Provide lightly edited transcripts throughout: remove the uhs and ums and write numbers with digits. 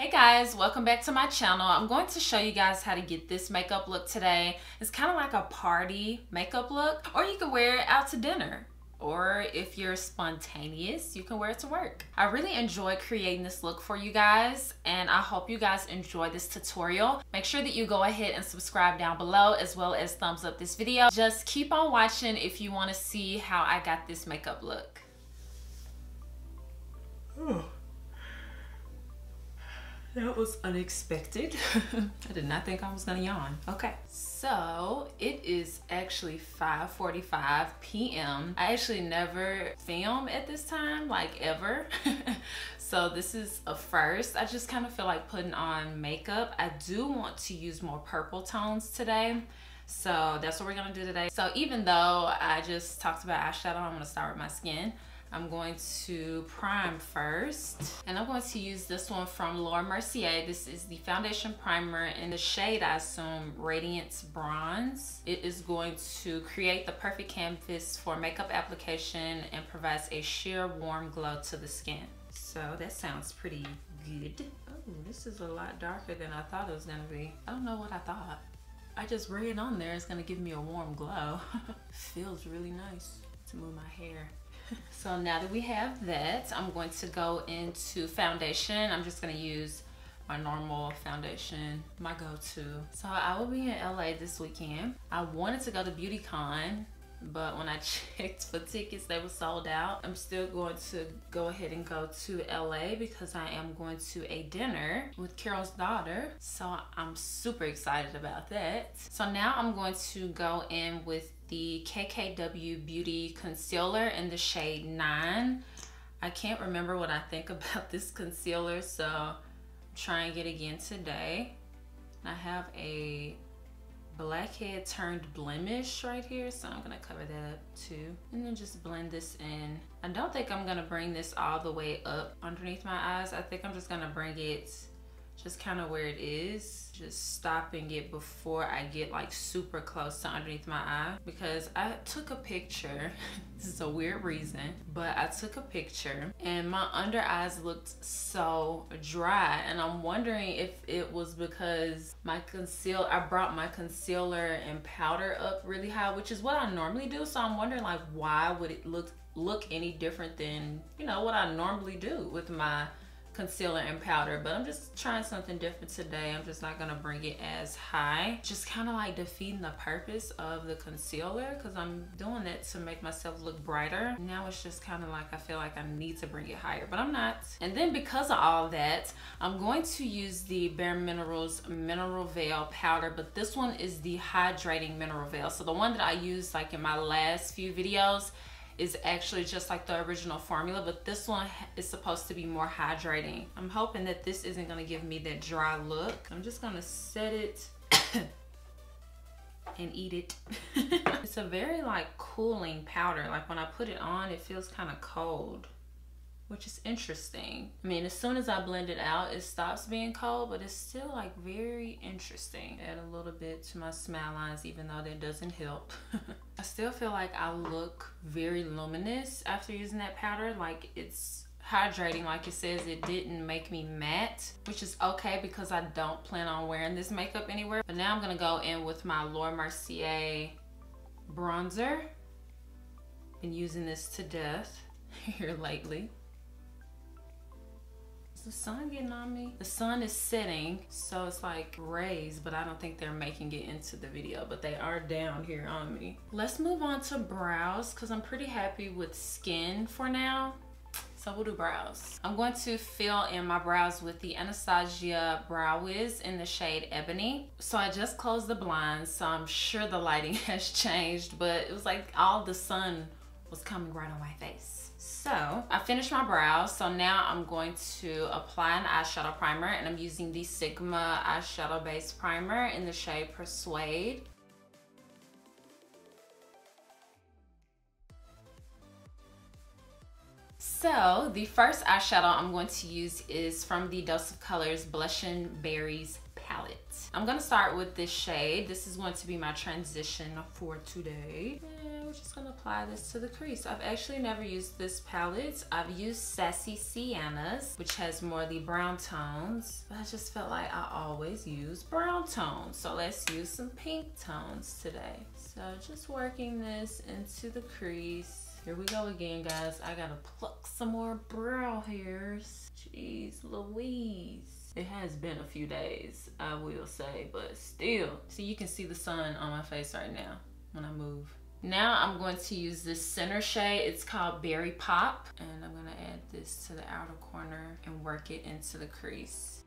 Hey guys, welcome back to my channel. I'm going to show you guys how to get this makeup look today. It's kind of like a party makeup look, or you can wear it out to dinner. Or if you're spontaneous, you can wear it to work. I really enjoy creating this look for you guys, and I hope you guys enjoy this tutorial. Make sure that you go ahead and subscribe down below, as well as thumbs up this video. Just keep on watching if you want to see how I got this makeup look. Oh. That was unexpected. I did not think I was gonna yawn. Okay, so it is actually 5:45 p.m. I actually never film at this time, like ever. So this is a first. I just kind of feel like putting on makeup. I do want to use more purple tones today. So that's what we're gonna do today. So even though I just talked about eyeshadow, I'm gonna start with my skin. I'm going to prime first, and I'm going to use this one from Mercier. This is the foundation primer in the shade, I assume, Radiance Bronze. It is going to create the perfect canvas for makeup application and provides a sheer warm glow to the skin. So that sounds pretty good. Oh, this is a lot darker than I thought it was gonna be. I don't know what I thought. I just read on there it's gonna give me a warm glow. Feels really nice to move my hair. So now that we have that, I'm going to go into foundation. I'm just going to use my normal foundation, my go-to. So I will be in LA this weekend. I wanted to go to BeautyCon, but when I checked for tickets, they were sold out. I'm still going to go ahead and go to LA because I am going to a dinner with Carol's daughter. So I'm super excited about that. So now I'm going to go in with the KKW Beauty Concealer in the shade 9. I can't remember what I think about this concealer, so I'm trying it again today. I have a blackhead turned blemish right here, so I'm gonna cover that up too. And then just blend this in. I don't think I'm gonna bring this all the way up underneath my eyes. I think I'm just gonna bring it just kind of where it is, just stopping it before I get like super close to underneath my eye, because I took a picture. This is a weird reason, but I took a picture and my under eyes looked so dry, and I'm wondering if it was because I brought my concealer and powder up really high, which is what I normally do. So I'm wondering, like, why would it look any different than, you know, what I normally do with my concealer and powder. But I'm just trying something different today. I'm just not gonna bring it as high, just kind of like defeating the purpose of the concealer, because I'm doing that to make myself look brighter. Now it's just kind of like I feel like I need to bring it higher, but I'm not. And then because of all that, I'm going to use the bareMinerals Mineral Veil powder, but this one is the hydrating mineral veil. So the one that I used like in my last few videos is actually just like the original formula, but this one is supposed to be more hydrating. I'm hoping that this isn't gonna give me that dry look. I'm just gonna set it and eat it. It's a very like cooling powder. Like when I put it on, it feels kind of cold, which is interesting. I mean, as soon as I blend it out, it stops being cold, but it's still like very interesting. Add a little bit to my smile lines, even though that doesn't help. I still feel like I look very luminous after using that powder. Like, it's hydrating, like it says. It didn't make me matte, which is okay because I don't plan on wearing this makeup anywhere. But now I'm gonna go in with my Mercier bronzer. Been using this to death here lately. Is the sun getting on me? The sun is setting, so it's like rays, but I don't think they're making it into the video, but they are down here on me. Let's move on to brows, because I'm pretty happy with skin for now. So we'll do brows. I'm going to fill in my brows with the Anastasia Brow Wiz in the shade Ebony. So I just closed the blinds, so I'm sure the lighting has changed, but it was like all the sun was coming right on my face. So I finished my brows, so now I'm going to apply an eyeshadow primer, and I'm using the Sigma eyeshadow base primer in the shade Persuade. So the first eyeshadow I'm going to use is from the Dose of Colors Blushing Berries palette. I'm going to start with this shade. This is going to be my transition for today. we're just gonna apply this to the crease. I've actually never used this palette. I've used Sassy Sienna's, which has more of the brown tones, but I just felt like I always use brown tones. So let's use some pink tones today. So just working this into the crease. Here we go again, guys. I gotta pluck some more brow hairs. Jeez Louise. It has been a few days, I will say, but still. See, you can see the sun on my face right now when I move. Now I'm going to use this center shade. It's called Berry Pop. And I'm gonna add this to the outer corner and work it into the crease.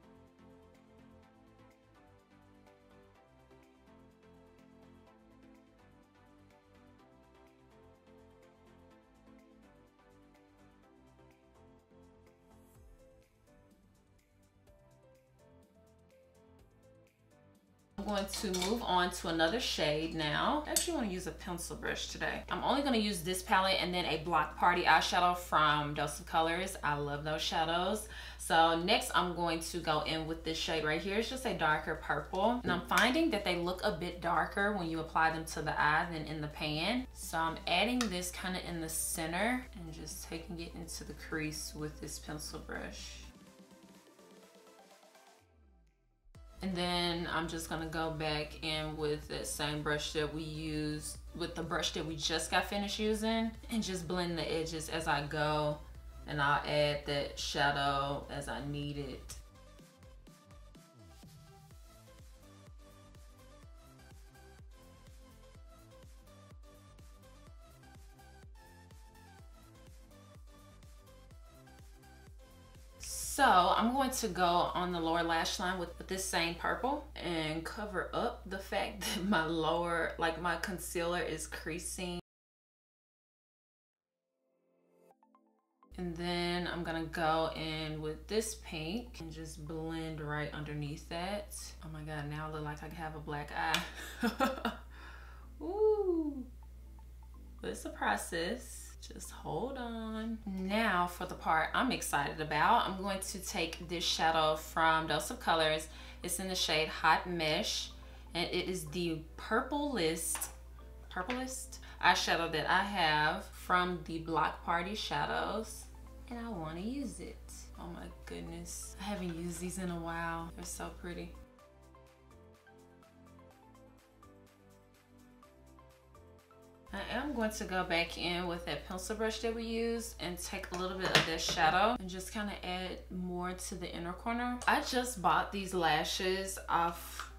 I'm going to move on to another shade now. I actually want to use a pencil brush today. I'm only going to use this palette and then a Block Party eyeshadow from Dose of Colors. I love those shadows. So next I'm going to go in with this shade right here. It's just a darker purple. And I'm finding that they look a bit darker when you apply them to the eye than in the pan. So I'm adding this kind of in the center and just taking it into the crease with this pencil brush. And then I'm just gonna go back in with that same brush that we used, with the brush that we just got finished using, and just blend the edges as I go. And I'll add that shadow as I need it. So I'm going to go on the lower lash line with this same purple and cover up the fact that my lower, like my concealer is creasing. And then I'm gonna go in with this pink and just blend right underneath that. Oh my God, now I look like I have a black eye. Ooh, but it's a process. Just hold on. Now for the part I'm excited about, I'm going to take this shadow from Dose of Colors. It's in the shade Hot Mesh, and it is the purplest eyeshadow that I have from the Block Party shadows, and I want to use it. Oh my goodness, I haven't used these in a while. They're so pretty. I am going to go back in with that pencil brush that we used and take a little bit of that shadow and just kind of add more to the inner corner. I just bought these lashes off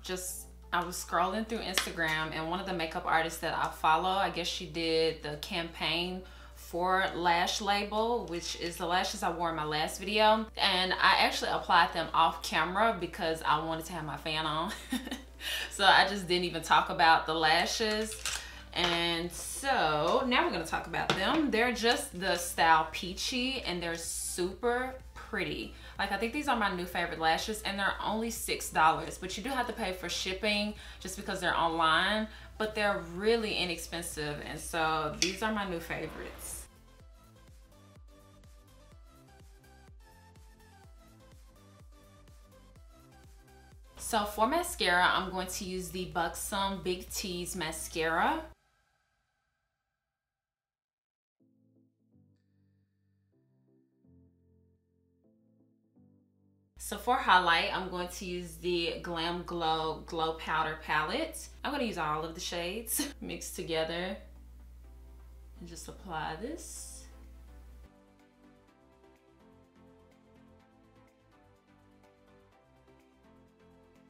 I was scrolling through Instagram, and one of the makeup artists that I follow, I guess she did the campaign for Lash Label, which is the lashes I wore in my last video. And I actually applied them off camera because I wanted to have my fan on. So I just didn't even talk about the lashes. And so now we're gonna talk about them. They're just the style Peachy, and they're super pretty. Like, I think these are my new favorite lashes, and they're only $6, but you do have to pay for shipping just because they're online, but they're really inexpensive. And so these are my new favorites. So for mascara, I'm going to use the Buxom Big Tease mascara. So for highlight, I'm going to use the GLAMGLOW Glowpowder palette. I'm going to use all of the shades mixed together and just apply this.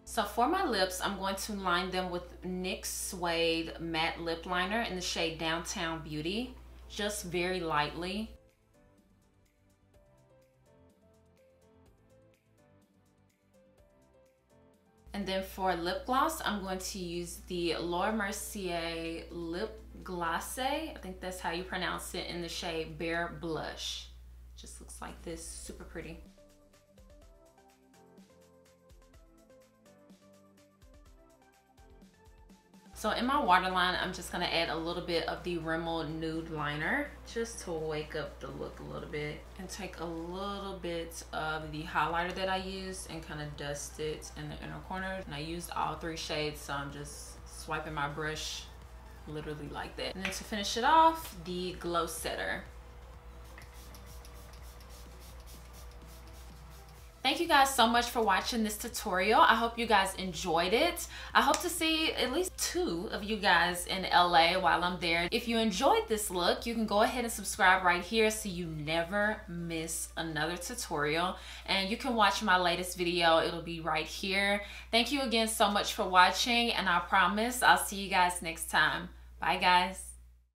So for my lips, I'm going to line them with NYX Suede Matte Lip Liner in the shade Downtown Beauty, just very lightly. And then for lip gloss, I'm going to use the Mercier Lip Glace. I think that's how you pronounce it, in the shade Bare Blush. Just looks like this, super pretty. So in my waterline, I'm just gonna add a little bit of the Rimmel Nude Liner just to wake up the look a little bit, and take a little bit of the highlighter that I used and kind of dust it in the inner corner. And I used all 3 shades, so I'm just swiping my brush literally like that. And then to finish it off, the Glowsetter. Thank you guys so much for watching this tutorial. I hope you guys enjoyed it. I hope to see at least 2 of you guys in LA while I'm there. If you enjoyed this look, you can go ahead and subscribe right here so you never miss another tutorial. And you can watch my latest video. It'll be right here. Thank you again so much for watching, and I promise I'll see you guys next time. Bye guys.